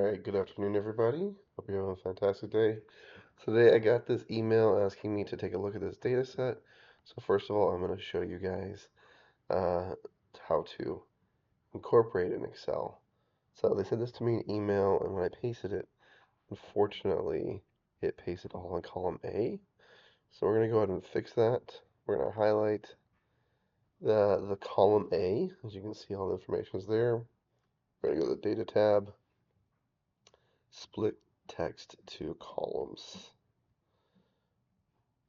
Alright, good afternoon, everybody. Hope you're having a fantastic day. Today I got this email asking me to take a look at this data set. So first of all, I'm going to show you guys uh, how to incorporate in Excel. So they sent this to me in email, and when I pasted it, unfortunately, it pasted all in column A. So we're going to go ahead and fix that. We're going to highlight the column A. As you can see, all the information is there. We're going to go to the Data tab, split text to columns.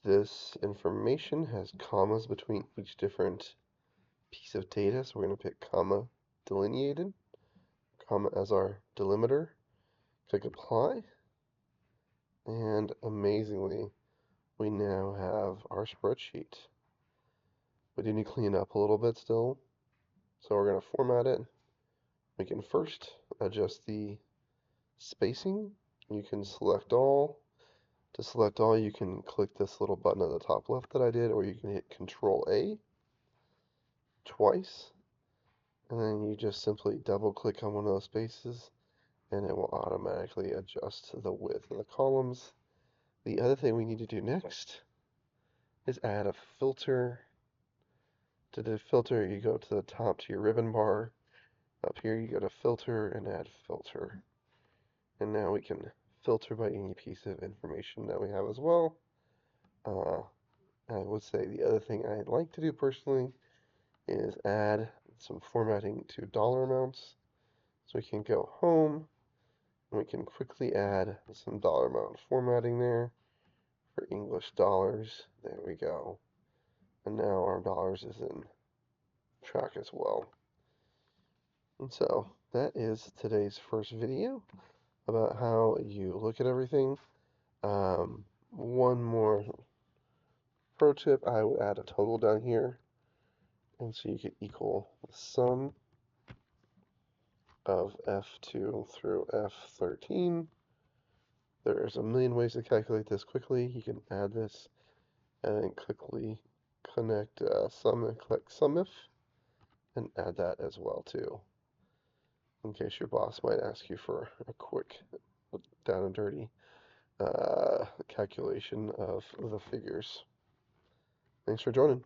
This information has commas between each different piece of data, so we're going to pick comma delineated, comma as our delimiter, click apply, and amazingly, we now have our spreadsheet. We do need to clean it up a little bit still, so we're going to format it. We can first adjust the spacing. You can select all. To select all, you can click this little button at the top left that I did, or you can hit Control A twice, and then you just simply double click on one of those spaces and it will automatically adjust the width of the columns. The other thing we need to do next is add a filter. To the filter, you go to the top to your ribbon bar. Up here, you go to filter and add filter. And now we can filter by any piece of information that we have as well. I would say the other thing I'd like to do personally is add some formatting to dollar amounts. So we can go home, and we can quickly add some dollar amount formatting there for English dollars. There we go. And now our dollars is in track as well. And so that is today's first video about how you look at everything. One more pro tip, I would add a total down here. And so you could equal the sum of F2 through F13. There's a million ways to calculate this quickly. You can add this and then quickly connect sum and click SUMIF and add that as well too, in case your boss might ask you for a quick down and dirty calculation of the figures. Thanks for joining.